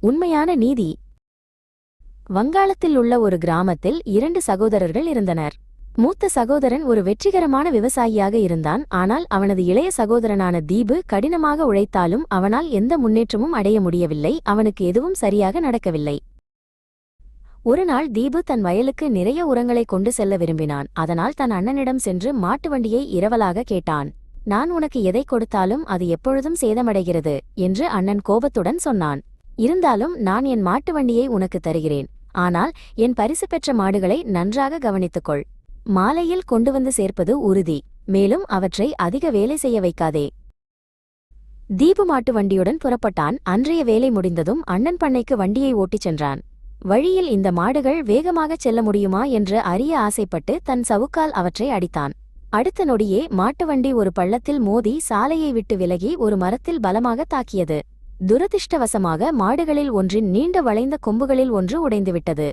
உண்மையான நீதி. வங்காளத்தில் உள்ள ஒரு கிராமத்தில் 2 சகோதரர்கள் இருந்தனர். மூத்த சகோதரன் ஒரு வெற்றிகரமான விவசாயியாக இருந்தான். ஆனால் அவனது இளைய சகோதரனான தீபு கடினமாக உழைத்தாலும் அவனால் எந்த முன்னேற்றமும் அடைய முடியவில்லை. அவனுக்கு எதுவும் சரியாக நடக்கவில்லை. ஒரு நாள் தீபு தன் வயலுக்கு நிறைய உரங்களை கொண்டு செல்ல விரும்பினான். அதனால் தன் அண்ணனிடம் சென்று மாட்டு வண்டியை இரவலாக கேட்டான். நான் உனக்கு எதை கொடுத்தாலும் அது எப்பொழுதும் சேதமடைகிறது என்று அண்ணன் கோபத்துடன் சொன்னான். இருந்தாலும் நான் என் மாட்டு வண்டியை உனக்கு தருகிறேன். ஆனால் என் பரிசு பெற்ற மாடுகளை நன்றாக கவனித்துக்கொள். மாலையில் கொண்டு வந்து சேர்ப்பது உறுதி. மேலும் அவற்றை அதிக வேலை செய்ய வைக்காதே. தீபு மாட்டு வண்டியுடன் புறப்பட்டான். அன்றைய வேலை முடிந்ததும் அண்ணன் பண்ணைக்கு வண்டியை ஓட்டிச் சென்றான். வழியில் இந்த மாடுகள் வேகமாகச் செல்ல முடியுமா என்று அறிய ஆசைப்பட்டு தன் சவுக்கால் அவற்றை அடித்தான். அடுத்த நொடியே மாட்டு வண்டி ஒரு பள்ளத்தில் மோதி சாலையை விட்டு விலகி ஒரு மரத்தில் பலமாக தாக்கியது. துரதிர்ஷ்டவசமாக மாடுகளில் ஒன்றின் நீண்ட வளைந்த கொம்புகளில் ஒன்று உடைந்துவிட்டது.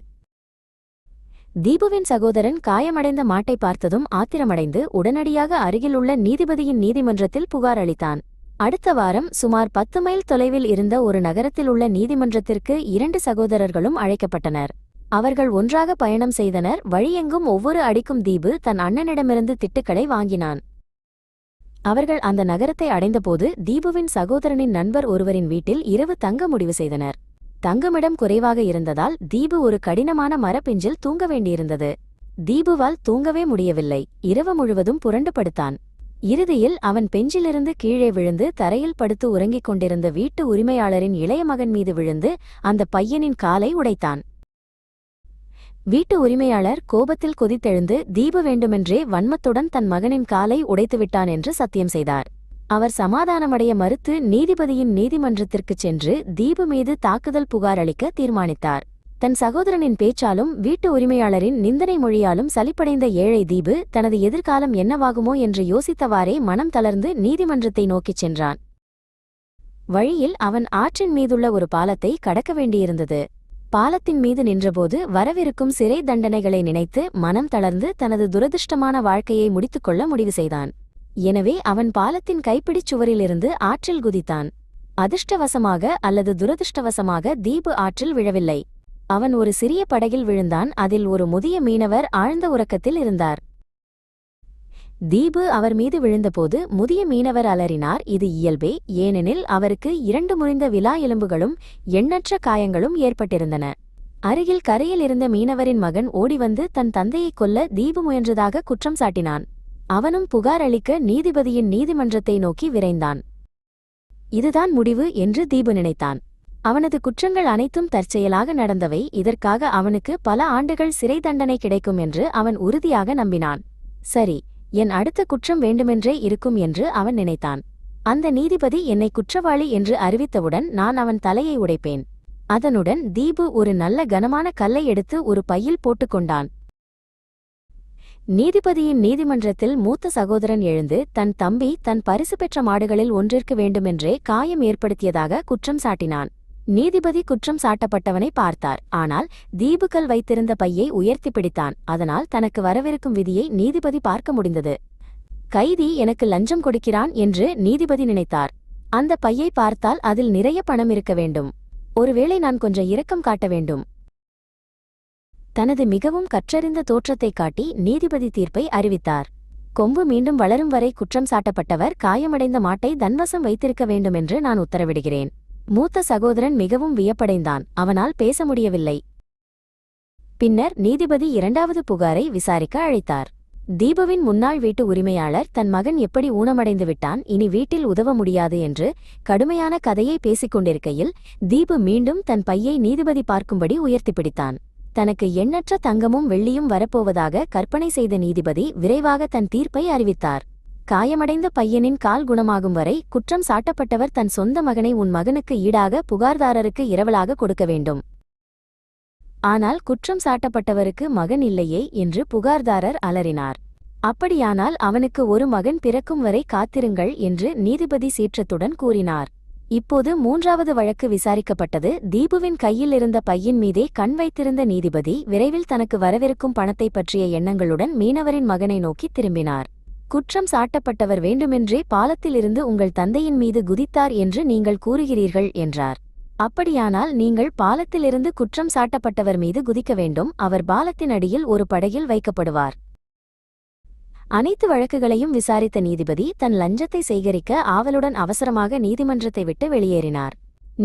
தீபுவின் சகோதரன் காயமடைந்த மாட்டை பார்த்ததும் ஆத்திரமடைந்து உடனடியாக அருகிலுள்ள நீதிபதியின் நீதிமன்றத்தில் புகார் அளித்தான். அடுத்த வாரம் சுமார் 10 மைல் தொலைவில் இருந்த ஒரு நகரத்தில் உள்ள நீதிமன்றத்திற்கு 2 சகோதரர்களும் அழைக்கப்பட்டனர். அவர்கள் ஒன்றாக பயணம் செய்தனர். வழியெங்கும் ஒவ்வொரு அடிக்கும் தீபு தன் அண்ணனிடமிருந்து திட்டுக்களை வாங்கினான். அவர்கள் அந்த நகரத்தை அடைந்தபோது தீபுவின் சகோதரனின் நண்பர் ஒருவரின் வீட்டில் இரவு தங்க முடிவு செய்தனர். தங்குமிடம் குறைவாக இருந்ததால் தீபு ஒரு கடினமான மரப்பிஞ்சில் தூங்க வேண்டியிருந்தது. தீபுவால் தூங்கவே முடியவில்லை. இரவு முழுவதும் புரண்டு படுத்தான். இறுதியில் அவன் பெஞ்சிலிருந்து கீழே விழுந்து தரையில் படுத்து உறங்கிக் கொண்டிருந்த வீட்டு உரிமையாளரின் இளைய மகன் மீது விழுந்து அந்த பையனின் காலை உடைத்தான். வீட்டு உரிமையாளர் கோபத்தில் கொதித்தெழுந்து தீபு வேண்டுமென்றே வன்மத்துடன் தன் மகனின் காலை உடைத்துவிட்டான் என்று சத்தியம் செய்தார். அவர் சமாதானமடைய மறுத்து நீதிபதியின் நீதிமன்றத்திற்குச் சென்று தீபு மீது தாக்குதல் புகார் அளிக்க தீர்மானித்தார். தன் சகோதரனின் பேச்சாலும் வீட்டு உரிமையாளரின் நிந்தனை மொழியாலும் சலிப்படைந்த ஏழை தீபு தனது எதிர்காலம் என்னவாகுமோ என்று யோசித்தவாறே மனம் தளர்ந்து நீதிமன்றத்தை நோக்கிச் சென்றான். வழியில் அவன் ஆற்றின் மீதுள்ள ஒரு பாலத்தை கடக்க வேண்டியிருந்தது. பாலத்தின் மீது நின்றபோது வரவிருக்கும் சிறை தண்டனைகளை நினைத்து மனம் தளர்ந்து தனது துரதிர்ஷ்டமான வாழ்க்கையை முடித்துக்கொள்ள முடிவு செய்தான். எனவே அவன் பாலத்தின் கைப்பிடிச் சுவரிலிருந்து ஆற்றில் குதித்தான். அதிர்ஷ்டவசமாக அல்லது துரதிர்ஷ்டவசமாக தீபு ஆற்றில் விழவில்லை. அவன் ஒரு சிறிய படகில் விழுந்தான். அதில் ஒரு முதிய மீனவர் ஆழ்ந்த உறக்கத்தில் இருந்தார். தீபு அவர் மீது விழுந்தபோது முதிய மீனவர் அலறினார். இது இயல்பே, ஏனெனில் அவருக்கு 2 முறிந்த விலா எலும்புகளும் எண்ணற்ற காயங்களும் ஏற்பட்டிருந்தன. அருகில் கரையில் இருந்த மீனவரின் மகன் ஓடிவந்து தன் தந்தையைக் கொல்ல தீபு முயன்றதாக குற்றம் சாட்டினான். அவனும் புகார் அளிக்க நீதிபதியின் நீதிமன்றத்தை நோக்கி விரைந்தான். இதுதான் முடிவு என்று தீபு நினைத்தான். அவனது குற்றங்கள் அனைத்தும் தற்செயலாக நடந்தவை. இதற்காக அவனுக்கு பல ஆண்டுகள் சிறை தண்டனை கிடைக்கும் என்று அவன் உறுதியாக நம்பினான். சரி, என் அடுத்த குற்றம் வேண்டுமென்றே இருக்கும் என்று அவன் நினைத்தான். அந்த நீதிபதி என்னை குற்றவாளி என்று அறிவித்தவுடன் நான் அவன் தலையை உடைப்பேன். அதனுடன் தீபு ஒரு நல்ல கனமான கல்லை எடுத்து ஒரு பையில் போட்டுக்கொண்டான். நீதிபதியின் நீதிமன்றத்தில் மூத்த சகோதரன் எழுந்து தன் தம்பி தன் பரிசு பெற்ற மாடுகளில் ஒன்றிற்கு வேண்டுமென்றே காயம் ஏற்படுத்தியதாக குற்றம் சாட்டினான். நீதிபதி குற்றம் சாட்டப்பட்டவனை பார்த்தார். ஆனால் தீபுக்கள் வைத்திருந்த பையை உயர்த்தி பிடித்தான். அதனால் தனக்கு வரவிருக்கும் விதியை நீதிபதி பார்க்க முடிந்தது. கைதி எனக்கு லஞ்சம் கொடுக்கிறான் என்று நீதிபதி நினைத்தார். அந்த பையை பார்த்தால் அதில் நிறைய பணம் இருக்க வேண்டும். ஒருவேளை நான் கொஞ்சம் இரக்கம் காட்ட வேண்டும். தனது மிகவும் கற்றறிந்த தோற்றத்தை காட்டி நீதிபதி தீர்ப்பை அறிவித்தார். கொம்பு மீண்டும் வளரும் வரை குற்றம் சாட்டப்பட்டவர் காயமடைந்த மாட்டை தன்வசம் வைத்திருக்க வேண்டுமென்று நான் உத்தரவிடுகிறேன். மூத்த சகோதரன் மிகவும் வியப்படைந்தான். அவனால் பேச முடியவில்லை. பின்னர் நீதிபதி 2வது புகாரை விசாரிக்க அழைத்தார். தீபுவின் முன்னாள் வீட்டு உரிமையாளர் தன் மகன் எப்படி ஊனமடைந்து விட்டான், இனி வீட்டில் உதவ முடியாது என்று கடுமையான கதையை பேசிக் கொண்டிருக்கையில் தீபு மீண்டும் தன் பையை நீதிபதி பார்க்கும்படி உயர்த்தி பிடித்தான். தனக்கு எண்ணற்ற தங்கமும் வெள்ளியும் வரப்போவதாக கற்பனை செய்த நீதிபதி விரைவாக தன் தீர்ப்பை அறிவித்தார். காயமடைந்த பையனின் கால் குணமாகும் வரை குற்றம் சாட்டப்பட்டவர் தன் சொந்த மகனை உன் மகனுக்கு ஈடாக புகார்தாரருக்கு இரவலாக கொடுக்க வேண்டும். ஆனால் குற்றம் சாட்டப்பட்டவருக்கு மகன் இல்லையே என்று புகார்தாரர் அலறினார். அப்படியானால் அவனுக்கு ஒரு மகன் பிறக்கும் வரை காத்திருங்கள் என்று நீதிபதி சீற்றத்துடன் கூறினார். இப்போது 3வது வழக்கு விசாரிக்கப்பட்டது. தீபுவின் கையில் இருந்த பையின் மீதே கண் வைத்திருந்த நீதிபதி விரைவில் தனக்கு வரவிருக்கும் பணத்தை பற்றிய எண்ணங்களுடன் மீனவரின் மகனை நோக்கி திரும்பினார். குற்றம் சாட்டப்பட்டவர் வேண்டுமென்றே பாலத்திலிருந்து உங்கள் தந்தையின் மீது குதித்தார் என்று நீங்கள் கூறுகிறீர்கள் என்றார். அப்படியானால் நீங்கள் பாலத்திலிருந்து குற்றம் சாட்டப்பட்டவர் மீது குதிக்க வேண்டும். அவர் பாலத்தின் அடியில் ஒரு படகில் வைக்கப்படுவார். அனைத்து வழக்குகளையும் விசாரித்த நீதிபதி தன் லஞ்சத்தை சேகரிக்க ஆவலுடன் அவசரமாக நீதிமன்றத்தை விட்டு வெளியேறினார்.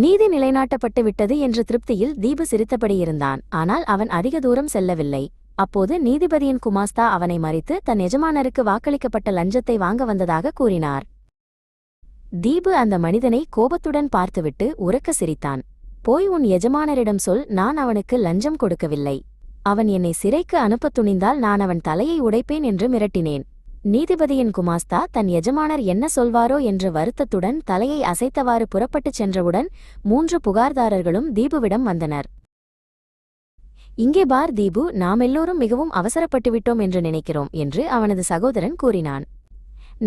நீதி நிலைநாட்டப்பட்டு விட்டது என்ற திருப்தியில் தீபு சிரித்தபடி இருந்தான். ஆனால் அவன் அதிக தூரம் செல்லவில்லை. அப்போது நீதிபதியின் குமாஸ்தா அவனை மறித்து தன் எஜமானருக்கு வாக்களிக்கப்பட்ட லஞ்சத்தை வாங்க வந்ததாக கூறினார். தீபு அந்த மனிதனை கோபத்துடன் பார்த்துவிட்டு உரக்க சிரித்தான். போய் உன் எஜமானரிடம் சொல், நான் அவனுக்கு லஞ்சம் கொடுக்கவில்லை. அவன் என்னை சிறைக்கு அனுப்பத் துணிந்தால் நான் அவன் தலையை உடைப்பேன் என்று மிரட்டினேன். நீதிபதியின் குமாஸ்தா தன் எஜமானர் என்ன சொல்வாரோ என்ற வருத்தத்துடன் தலையை அசைத்தவாறு புறப்பட்டுச் சென்றவுடன் 3 புகார்தாரர்களும் தீபுவிடம் வந்தனர். இங்கே பார் தீபு, நாமெல்லோரும் மிகவும் அவசரப்பட்டுவிட்டோம் என்று நினைக்கிறோம் என்று அவனது சகோதரன் கூறினான்.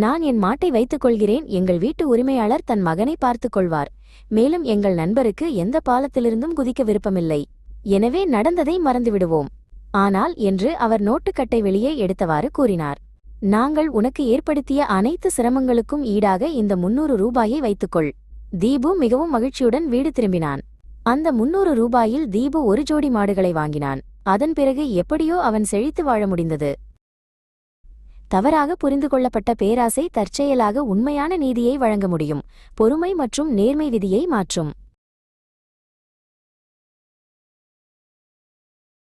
நான் என் மாட்டை வைத்துக் கொள்கிறேன். எங்கள் வீட்டு உரிமையாளர் தன் மகனை பார்த்துக் கொள்வார். மேலும் எங்கள் நண்பருக்கு எந்த பாலத்திலிருந்தும் குதிக்க விருப்பமில்லை. எனவே நடந்ததை மறந்துவிடுவோம். ஆனால் என்று அவர் நோட்டுக்கட்டை வெளியே எடுத்தவாறு கூறினார். நாங்கள் உனக்கு ஏற்படுத்திய அனைத்து சிரமங்களுக்கும் ஈடாக இந்த 300 ரூபாயை வைத்துக்கொள். தீபு மிகவும் மகிழ்ச்சியுடன் வீடு திரும்பினான். அந்த 300 ரூபாயில் தீபு ஒரு ஜோடி மாடுகளை வாங்கினான். அதன் பிறகு எப்படியோ அவன் செழித்து வாழ முடிந்தது. தவறாக புரிந்து கொள்ளப்பட்ட பேராசை தற்செயலாக உண்மையான நீதியை வழங்க முடியும். பொறுமை மற்றும் நேர்மை விதியை மாற்றும்.